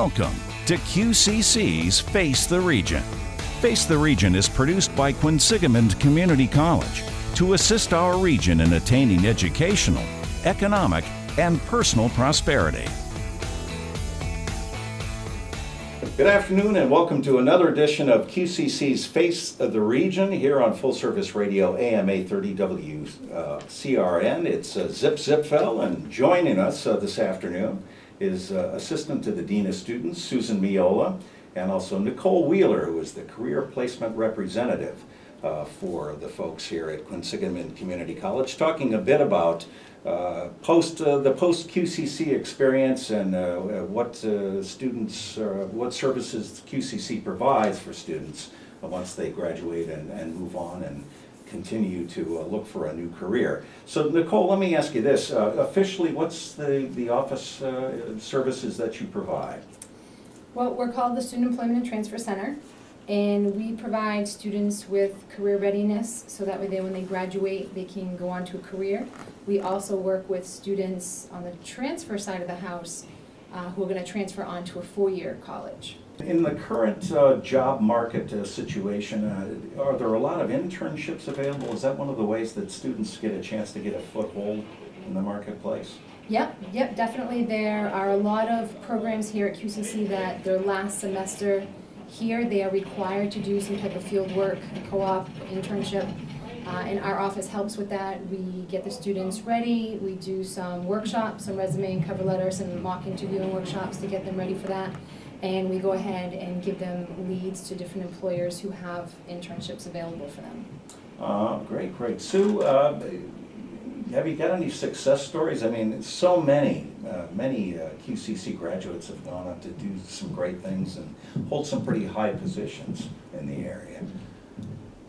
Welcome to QCC's Face the Region. Face the Region is produced by Quinsigamond Community College to assist our region in attaining educational, economic, and personal prosperity. Good afternoon and welcome to another edition of QCC's Face of the Region here on Full Service Radio AM 830 WCRN. It's Zip Zipfel, and joining us this afternoon is Assistant to the Dean of Students, Susan Miola, and also Nicole Wheeler, who is the Career Placement Representative for the folks here at Quinsigamond Community College, talking a bit about the post-QCC experience and what services QCC provides for students once they graduate and move on and continue to look for a new career. So Nicole, let me ask you this. Officially, what's the office services that you provide? Well, we're called the Student Employment and Transfer Center, and we provide students with career readiness so that way when they graduate they can go on to a career. We also work with students on the transfer side of the house who are going to transfer on to a four-year college. In the current job market situation, are there a lot of internships available? Is that one of the ways that students get a chance to get a foothold in the marketplace? Yep, definitely. There are a lot of programs here at QCC that their last semester here they are required to do some type of field work, co-op, internship, and our office helps with that. We get the students ready, we do some workshops, some resume and cover letters, and mock interviewing workshops to get them ready for that. And we go ahead and give them leads to different employers who have internships available for them. Great. Sue, have you got any success stories? I mean, so many QCC graduates have gone on to do some great things and hold some pretty high positions in the area.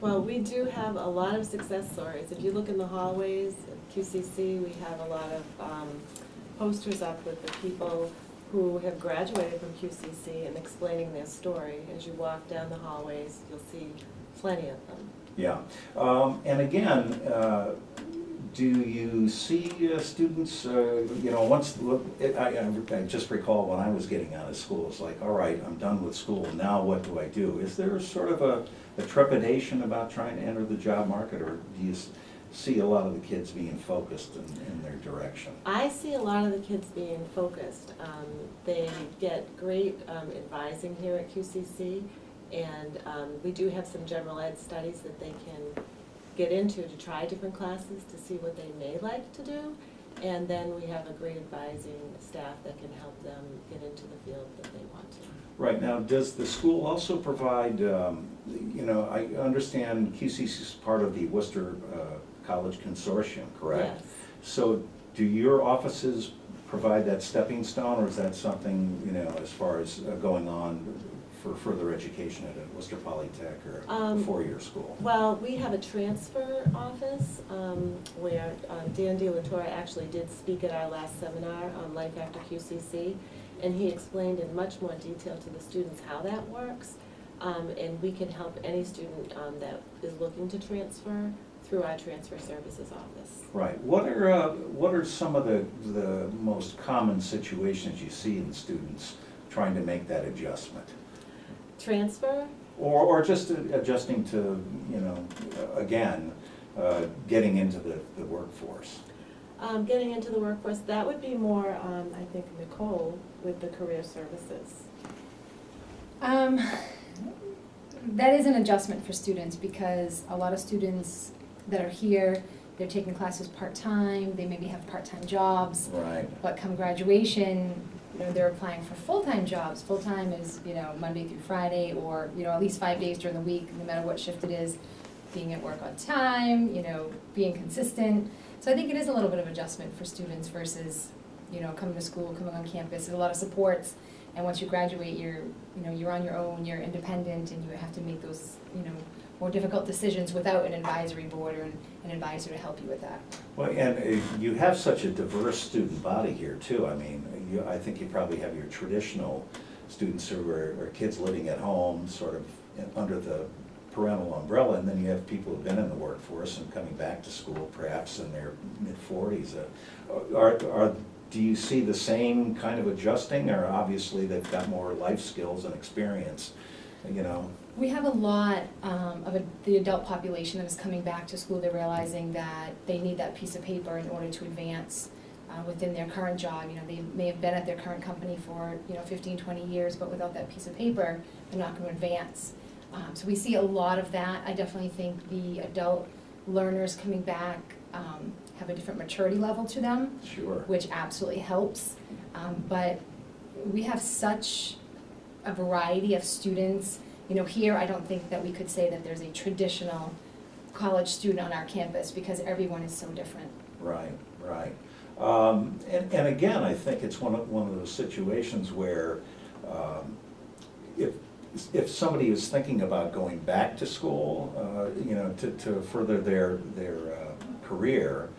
Well, we do have a lot of success stories. If you look in the hallways at QCC, we have a lot of posters up with the people who have graduated from QCC and explaining their story. As you walk down the hallways, you'll see plenty of them. Yeah, and again, do you see students, once, I just recall when I was getting out of school, it's like, all right, I'm done with school, now what do I do? Is there sort of a trepidation about trying to enter the job market, or do you see a lot of the kids being focused in their direction? I see a lot of the kids being focused. They get great advising here at QCC, and we do have some general ed studies that they can get into to try different classes to see what they may like to do, and then we have a great advising staff that can help them get into the field that they want to. Right. Now, does the school also provide, I understand QCC is part of the Worcester College Consortium, correct? Yes. So do your offices provide that stepping stone, or is that something, as far as going on for further education at a Worcester Polytech or a four-year school? Well, we have a transfer office where Dan DeLatorre actually did speak at our last seminar on Life After QCC, and he explained in much more detail to the students how that works, and we can help any student that is looking to transfer through our transfer services office. Right. What are some of the most common situations you see in students trying to make that adjustment? Transfer? Or just adjusting to, getting into the workforce. Getting into the workforce, that would be more, I think, Nicole with the career services. That is an adjustment for students because a lot of students that are here, they're taking classes part-time, they maybe have part-time jobs. Right. But come graduation, they're applying for full-time jobs. Full-time is, Monday through Friday, or, at least 5 days during the week, no matter what shift it is, being at work on time, being consistent. So I think it is a little bit of adjustment for students versus, coming to school, coming on campus. There's a lot of supports, and once you graduate, you're on your own, you're independent, and you have to make those, more difficult decisions without an advisory board or an advisor to help you with that. Well, and you have such a diverse student body here too. I mean, I think you probably have your traditional students who are kids living at home, sort of under the parental umbrella, and then you have people who've been in the workforce and coming back to school, perhaps in their mid-40s. do you see the same kind of adjusting, or obviously they've got more life skills and experience, you know? We have a lot the adult population that is coming back to school. They're realizing that they need that piece of paper in order to advance within their current job. You know, they may have been at their current company for 15, 20 years, but without that piece of paper, they're not going to advance. So we see a lot of that. I definitely think the adult learners coming back have a different maturity level to them, Sure. which absolutely helps. But we have such a variety of students. You know, here I don't think that we could say that there's a traditional college student on our campus because everyone is so different. Right, right. And again, I think it's one of those situations where if somebody is thinking about going back to school, to further their career,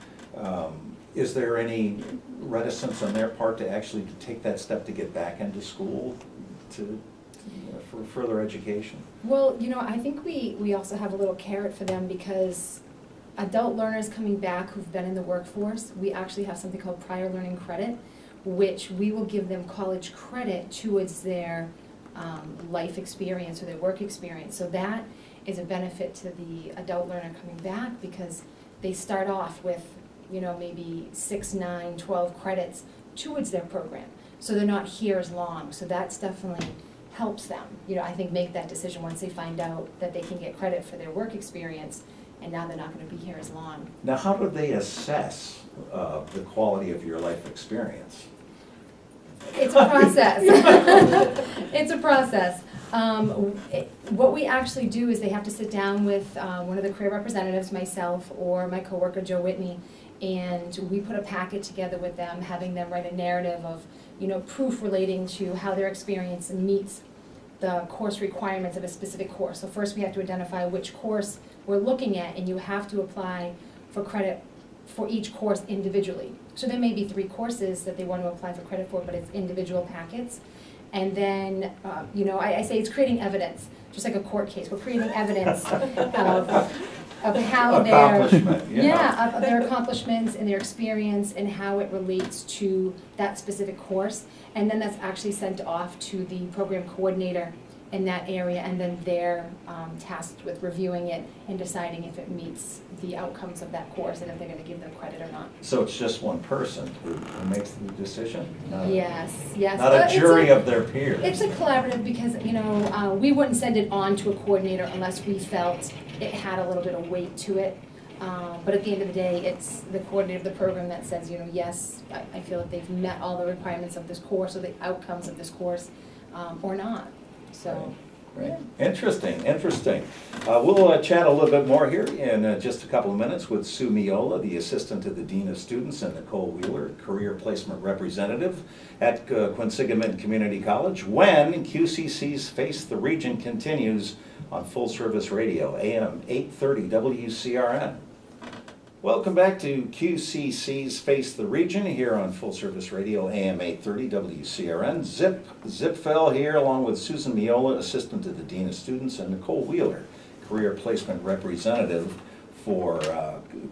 is there any reticence on their part to actually take that step to get back into school for further education? Well, I think we also have a little carrot for them because adult learners coming back who've been in the workforce, we actually have something called prior learning credit, which we will give them college credit towards their life experience or their work experience. So that is a benefit to the adult learner coming back because they start off with, maybe 6, 9, 12 credits towards their program. So they're not here as long. So that's definitely helps them, I think, make that decision once they find out that they can get credit for their work experience and now they're not going to be here as long. Now, how do they assess the quality of your life experience? It's a process. It's a process. What we actually do is they have to sit down with one of the career representatives, myself or my coworker Joe Whitney, and we put a packet together with them, having them write a narrative of, proof relating to how their experience meets the course requirements of a specific course. So first we have to identify which course we're looking at, and you have to apply for credit for each course individually. So there may be 3 courses that they want to apply for credit for, but it's individual packets. And then, I say it's creating evidence, just like a court case. We're creating evidence of how of their accomplishments and their experience and how it relates to that specific course. And then that's actually sent off to the program coordinator in that area, and then they're tasked with reviewing it and deciding if it meets the outcomes of that course and if they're going to give them credit or not. So it's just one person who makes the decision? Yes. Not a jury of their peers? It's a collaborative because, we wouldn't send it on to a coordinator unless we felt it had a little bit of weight to it. But at the end of the day, it's the coordinator of the program that says, yes, I feel that they've met all the requirements of this course or the outcomes of this course or not. So, Right. Yeah. Interesting. We'll chat a little bit more here in just a couple of minutes with Sue Miola, the Assistant to the Dean of Students, and Nicole Wheeler, Career Placement Representative at Quinsigamond Community College, when QCC's Face the Region continues on Full Service Radio, AM 830 WCRN. Welcome back to QCC's Face the Region here on Full Service Radio, AM 830 WCRN. Zipfel here along with Susan Miola, Assistant to the Dean of Students, and Nicole Wheeler, Career Placement Representative for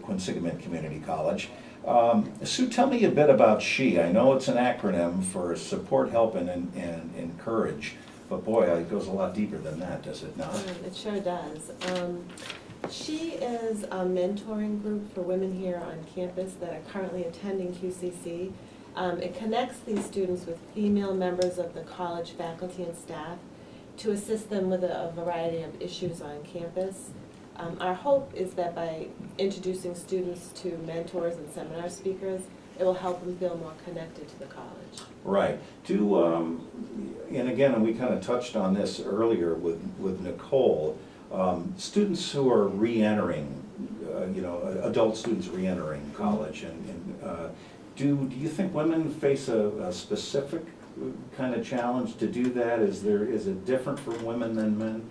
Quinsigamond Community College. Sue, tell me a bit about SHE. I know it's an acronym for Support, Help, and Encourage, but boy, it goes a lot deeper than that, does it not? It sure does. SHE is a mentoring group for women here on campus that are currently attending QCC. It connects these students with female members of the college faculty and staff to assist them with a variety of issues on campus. Our hope is that by introducing students to mentors and seminar speakers, it will help them feel more connected to the college. Right. And again, we kind of touched on this earlier with Nicole. Students who are re-entering, adult students re-entering college, and do you think women face a specific kind of challenge to do that? Is it different for women than men?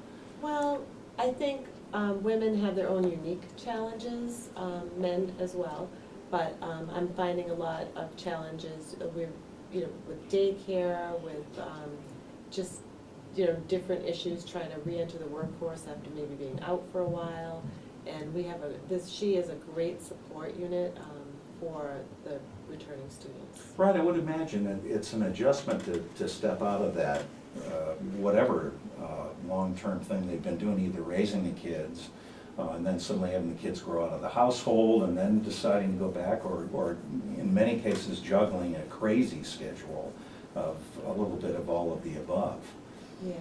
Well, I think women have their own unique challenges, men as well, but I'm finding a lot of challenges with daycare, with just different issues trying to re-enter the workforce after maybe being out for a while. And we have SHE is a great support unit for the returning students. Right, I would imagine that it's an adjustment to step out of that, whatever long-term thing they've been doing, either raising the kids, and then suddenly having the kids grow out of the household, and then deciding to go back, or in many cases juggling a crazy schedule of a little bit of all of the above. Yeah.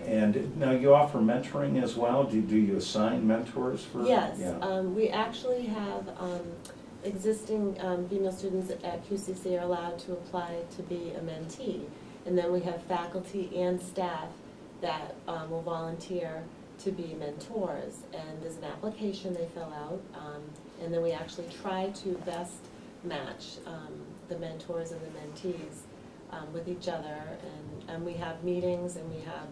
And now you offer mentoring as well? Do you assign mentors for? Yes, Yeah. we actually have existing female students at QCC are allowed to apply to be a mentee. And then we have faculty and staff that will volunteer to be mentors. And there's an application they fill out, and then we actually try to best match the mentors and the mentees with each other. And we have meetings and we have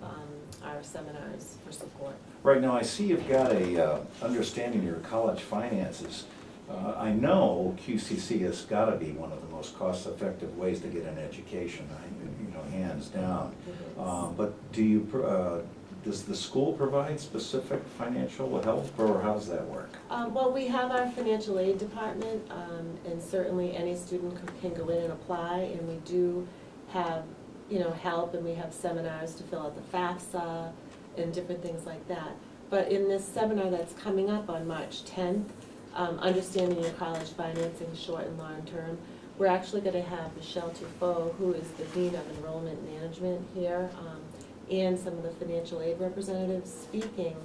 our seminars for support. Right now, I see you've got a understanding your college finances. I know QCC has got to be one of the most cost-effective ways to get an education, hands down. But does the school provide specific financial help, or how's that work? Well, we have our financial aid department, and certainly any student can go in and apply, and we do have, help, and we have seminars to fill out the FAFSA and different things like that. But in this seminar that's coming up on March 10th, Understanding Your College Financing, Short and Long Term, we're actually going to have Michelle Tufo, who is the Dean of Enrollment Management here, and some of the financial aid representatives speaking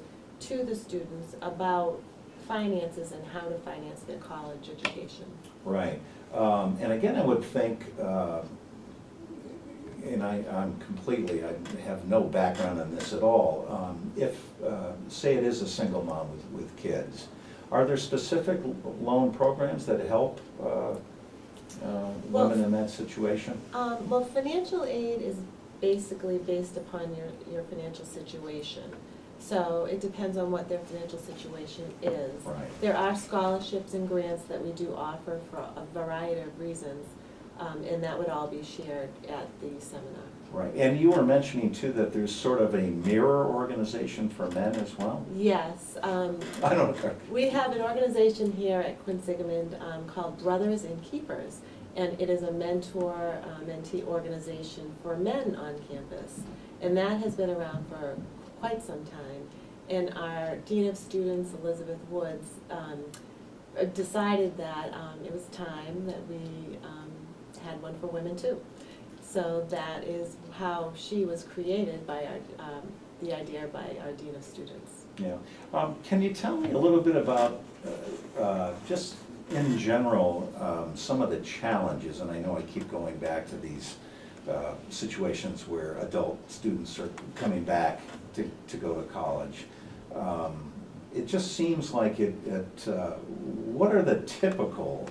to the students about finances and how to finance their college education. Right. And again, I would think, and I have no background in this at all, if, say it is a single mom with kids, are there specific loan programs that help women in that situation? Well, financial aid is basically based upon your financial situation. So it depends on what their financial situation is. Right. There are scholarships and grants that we do offer for a variety of reasons, and that would all be shared at the seminar. Right, and you were mentioning too that there's sort of a mirror organization for men as well? Yes. I don't know. We have an organization here at Quinsigamond called Brothers and Keepers, and it is a mentee organization for men on campus. And that has been around for quite some time. And our Dean of Students, Elizabeth Woods, decided that it was time that we had one for women too. So that is how she was created by the idea by our Dean of Students. Yeah. Can you tell me a little bit about, just in general, some of the challenges, and I know I keep going back to these situations where adult students are coming back to go to college. It just seems like what are the typical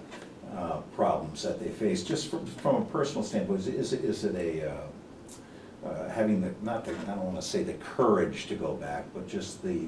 problems that they face, just from a personal standpoint? Is it a having I don't want to say the courage to go back, but just the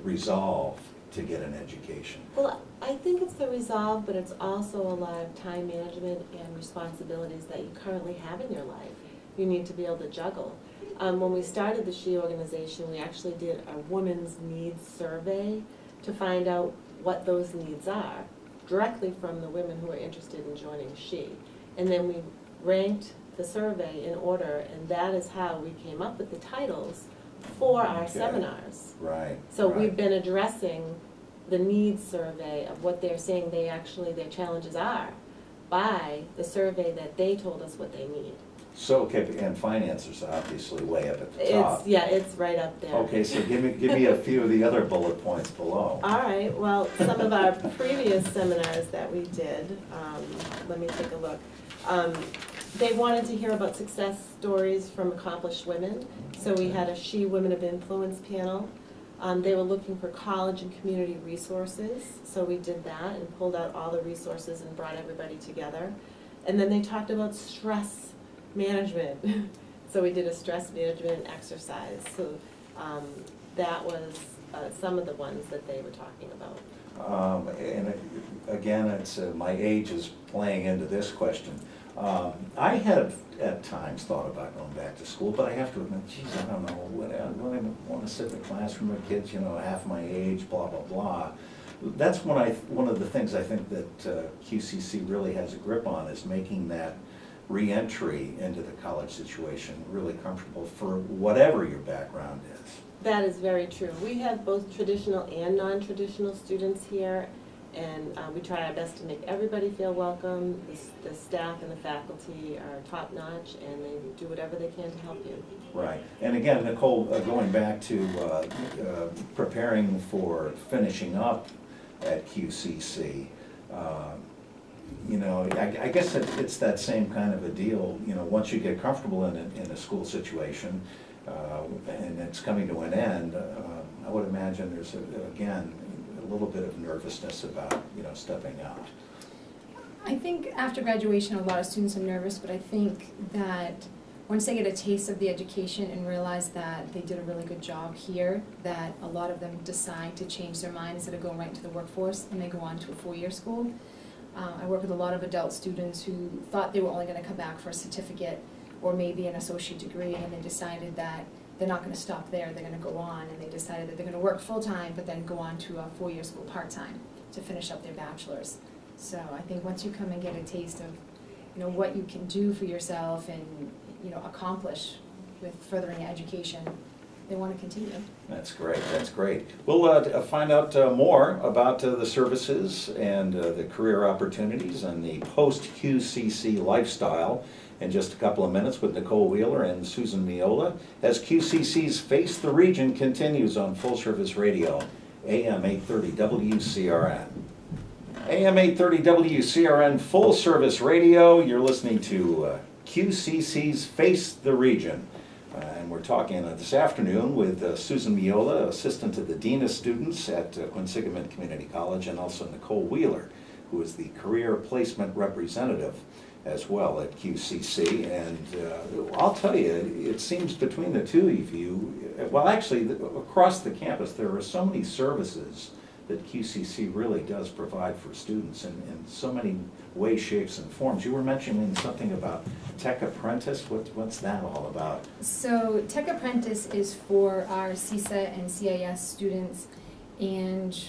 resolve to get an education? Well, I think it's the resolve, but it's also a lot of time management and responsibilities that you currently have in your life. You need to be able to juggle. When we started the SHE organization, we actually did a women's needs survey to find out what those needs are, directly from the women who are interested in joining SHE. And then we ranked the survey in order, and that is how we came up with the titles for our seminars. Right. So we've been addressing the needs survey of what they're saying their challenges are by the survey that they told us what they need. So, okay, and finances are obviously way up at the top. It's right up there. Okay, so give me a few of the other bullet points below. All right, well, some of our previous seminars that we did, let me take a look. They wanted to hear about success stories from accomplished women. So we had a SHE Women of Influence panel. They were looking for college and community resources. So we did that and pulled out all the resources and brought everybody together. And then they talked about stress management. So we did a stress management exercise. So that was some of the ones that they were talking about. Again, it's my age is playing into this question. I have at times thought about going back to school, but I have to admit, geez, I don't know, would I want to sit in the classroom with kids, half my age, blah, blah, blah. that's one of the things I think that QCC really has a grip on, is making that re-entry into the college situation really comfortable for whatever your background is. That is very true. We have both traditional and non-traditional students here, and we try our best to make everybody feel welcome. The staff and the faculty are top-notch, and they do whatever they can to help you. Right. And again, Nicole, going back to preparing for finishing up at QCC, you know, I guess it's that same kind of a deal. You know, once you get comfortable in a school situation, and it's coming to an end, I would imagine there's, again, a little bit of nervousness about, you know, stepping out. I think after graduation, a lot of students are nervous, but I think that once they get a taste of the education and realize that they did a really good job here, that a lot of them decide to change their mind instead of going right into the workforce, and they go on to a four-year school. I work with a lot of adult students who thought they were only going to come back for a certificate or maybe an associate degree, and they decided that they're not going to stop there, they're going to go on, and they decided that they're going to work full-time but then go on to a four-year school part-time to finish up their bachelor's. So I think once you come and get a taste of, you know, what you can do for yourself and, you know, accomplish with furthering education, they want to continue. That's great, that's great. We'll find out more about the services and the career opportunities and the post-QCC lifestyle in just a couple of minutes with Nicole Wheeler and Susan Miola as QCC's Face the Region continues on Full Service Radio, AM 830 WCRN. AM 830 WCRN Full Service Radio, you're listening to QCC's Face the Region. And we're talking this afternoon with Susan Miola, Assistant to the Dean of Students at Quinsigamond Community College, and also Nicole Wheeler, who is the Career Placement Representative as well at QCC. And I'll tell you, it seems between the two of you, well actually across the campus, there are so many services that QCC really does provide for students in so many ways, shapes, and forms. You were mentioning something about Tech Apprentice. What's that all about? So Tech Apprentice is for our CISA and CIS students, and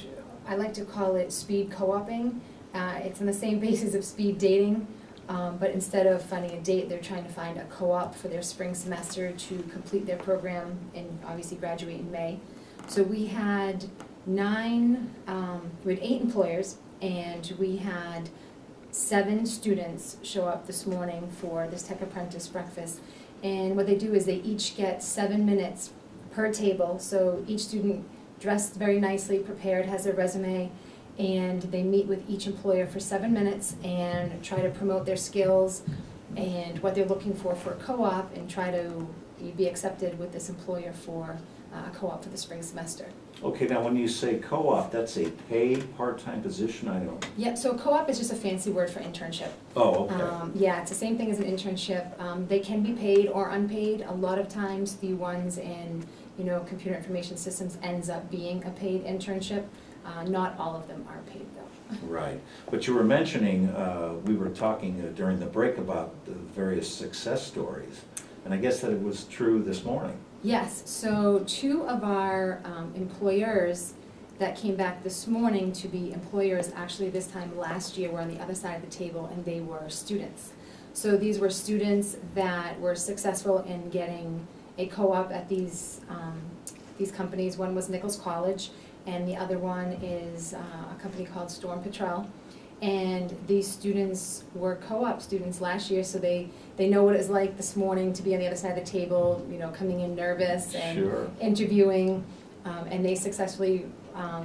I like to call it speed co-oping. It's on the same basis of speed dating, but instead of finding a date, they're trying to find a co-op for their spring semester to complete their program and obviously graduate in May. So we had 8 employers, and we had 7 students show up this morning for this Tech Apprentice breakfast. And what they do is they each get 7 minutes per table. So each student dressed very nicely, prepared, has their resume, and they meet with each employer for 7 minutes and try to promote their skills and what they're looking for a co-op, and try to be accepted with this employer for a co-op for the spring semester. Okay, now when you say co-op, that's a paid part-time position? I don't. Yeah, so co-op is just a fancy word for internship. Oh, okay. Yeah, it's the same thing as an internship. They can be paid or unpaid. A lot of times the ones in, you know, computer information systems ends up being a paid internship. Not all of them are paid though. Right, but you were mentioning, we were talking during the break about the various success stories, and I guess that it was true this morning. Yes, so 2 of our employers that came back this morning to be employers actually this time last year were on the other side of the table, and they were students. So these were students that were successful in getting a co-op at these companies. One was Nichols College, and the other one is a company called Storm Patrol. And these students were co-op students last year, so they know what it's like this morning to be on the other side of the table, you know, coming in nervous and Sure. interviewing. And they successfully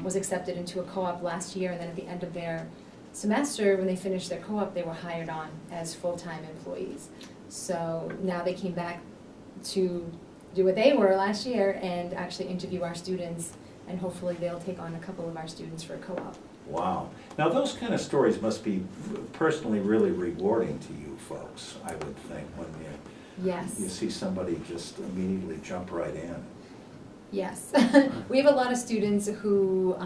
was accepted into a co-op last year, and then at the end of their semester, when they finished their co-op, they were hired on as full-time employees. So now they came back to do what they were last year and actually interview our students, and hopefully they'll take on a couple of our students for a co-op. Wow. Now those kind of stories must be personally really rewarding to you folks, I would think, when Yes. you see somebody just immediately jump right in. Yes. We have a lot of students who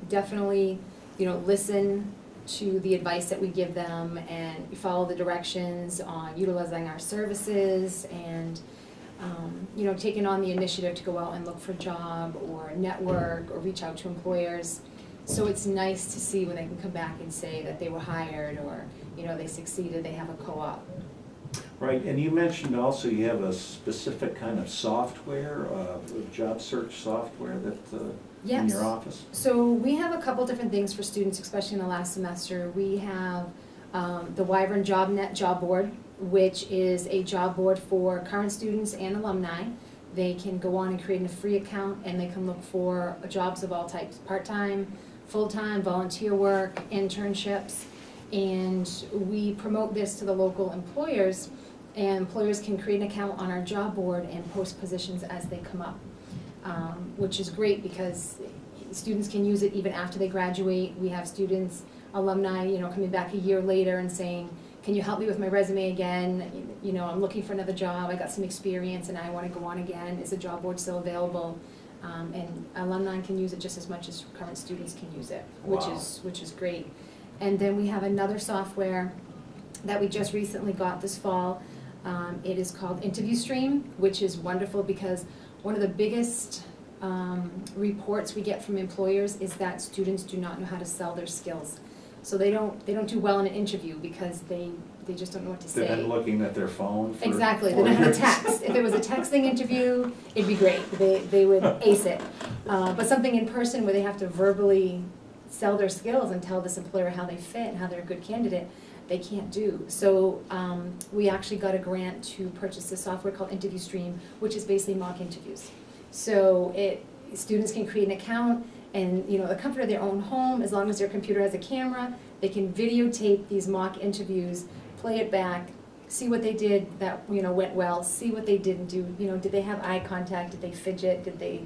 definitely, you know, listen to the advice that we give them and follow the directions on utilizing our services and, you know, taking on the initiative to go out and look for a job or network or reach out to employers. So it's nice to see when they can come back and say that they were hired, or, you know, they succeeded, they have a co-op. Right, and you mentioned also you have a specific kind of software, job search software that, in Yes. your office? So we have a couple different things for students, especially in the last semester. We have the Wyvern JobNet job board, which is a job board for current students and alumni. They can go on and create a free account, and they can look for jobs of all types, part-time, full-time, volunteer work, internships. And we promote this to the local employers, and employers can create an account on our job board and post positions as they come up, which is great because students can use it even after they graduate. We have students, alumni, you know, coming back a year later and saying, can you help me with my resume again? You know, I'm looking for another job, I got some experience and I want to go on again. Is the job board still available? And alumni can use it just as much as current students can use it, Wow. which is great. And then we have another software that we just recently got this fall. It is called Interview Stream, which is wonderful because one of the biggest reports we get from employers is that students do not know how to sell their skills. So they don't do well in an interview because they just don't know what to say. They've been looking at their phone for Exactly, they 4 don't know how to years. text. If it was a texting interview, it'd be great, they would ace it. But something in person where they have to verbally sell their skills and tell this employer how they fit and how they're a good candidate, they can't do. So we actually got a grant to purchase this software called Interview Stream, which is basically mock interviews. So students can create an account, and you know, the comfort of their own home, as long as their computer has a camera, they can videotape these mock interviews, play it back, see what they did that, you know, went well, see what they didn't do. You know, did they have eye contact? Did they fidget? Did they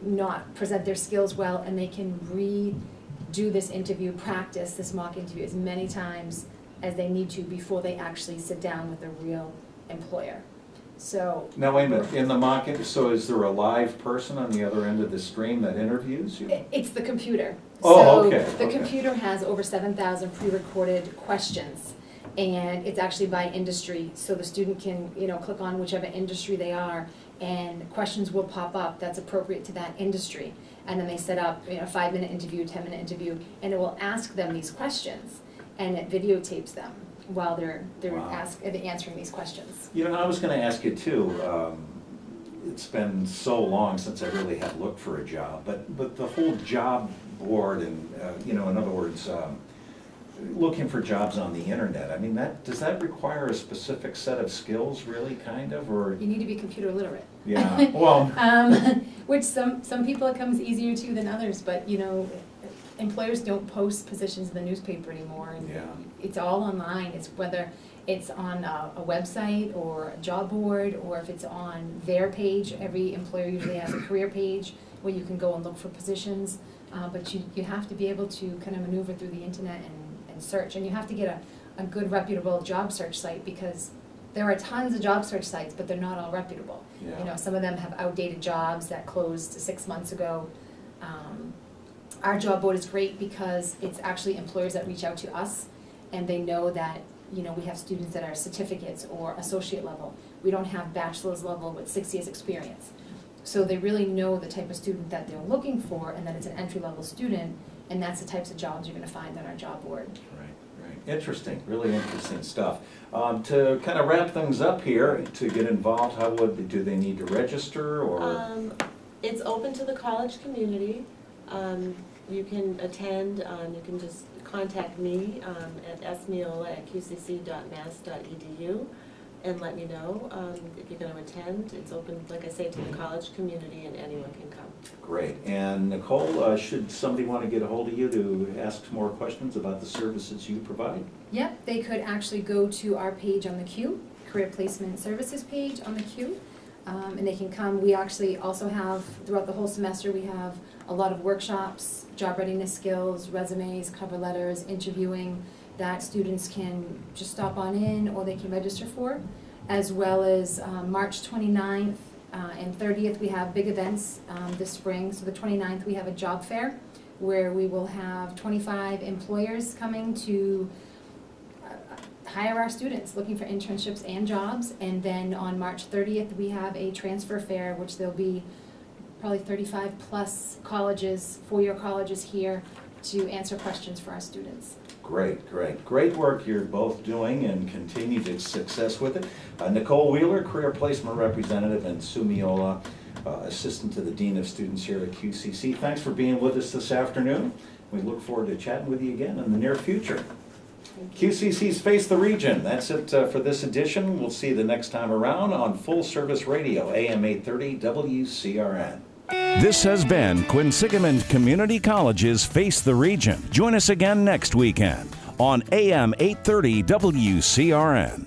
not present their skills well? And they can redo this interview, practice this mock interview as many times as they need to before they actually sit down with a real employer. So. Now, wait a minute, in the so is there a live person on the other end of the stream that interviews you? It's the computer. Oh, okay, So the okay. computer has over 7,000 pre-recorded questions, and it's actually by industry. So the student can, you know, click on whichever industry they are, and questions will pop up that's appropriate to that industry. And then they set up, you know, a 5-minute interview, 10-minute interview, and it will ask them these questions, and it videotapes them while they're Wow. answering these questions. You know, I was going to ask you too, it's been so long since I really have looked for a job, but the whole job board and, you know, in other words, looking for jobs on the internet, I mean, does that require a specific set of skills really, kind of, or? You need to be computer literate. Yeah, well. Which some people it comes easier to than others, but you know, employers don't post positions in the newspaper anymore, and Yeah. it's all online. It's whether it's on a website or a job board, or if it's on their page. Every employer usually has a career page where you can go and look for positions, but you have to be able to kind of maneuver through the internet and search, and you have to get a good reputable job search site, because there are tons of job search sites, but they're not all reputable. Yeah. You know, some of them have outdated jobs that closed 6 months ago. Our job board is great because it's actually employers that reach out to us, and they know that, you know, we have students that are certificates or associate level. We don't have bachelor's level with 6 years experience. So they really know the type of student that they're looking for, and that it's an entry-level student, and that's the types of jobs you're gonna find on our job board. Right. Interesting, really interesting stuff. To kind of wrap things up here, to get involved, do they need to register, or? It's open to the college community. You can attend, you can just contact me at smeola@qcc.mass.edu and let me know if you're going to attend. It's open, like I say, to the college community, and anyone can come. Great. And Nicole, should somebody want to get a hold of you to ask some more questions about the services you provide? Yep, they could actually go to our page on the Q, Career Placement Services page on the Q, and they can come. We actually also have, throughout the whole semester, we have a lot of workshops, job readiness skills, resumes, cover letters, interviewing, that students can just stop on in or they can register for, as well as March 29th and 30th we have big events this spring. So the 29th we have a job fair where we will have 25 employers coming to hire our students looking for internships and jobs. And then on March 30th we have a transfer fair, which there'll be probably 35-plus colleges, four-year colleges here to answer questions for our students. Great, great. Great work you're both doing and continued success with it. Nicole Wheeler, Career Placement Representative, and Sue Miola, Assistant to the Dean of Students here at QCC. Thanks for being with us this afternoon. We look forward to chatting with you again in the near future. QCC's Face the Region. That's it for this edition. We'll see you the next time around on Full Service Radio, AM 830 WCRN. This has been Quinsigamond Community College's Face the Region. Join us again next weekend on AM 830 WCRN.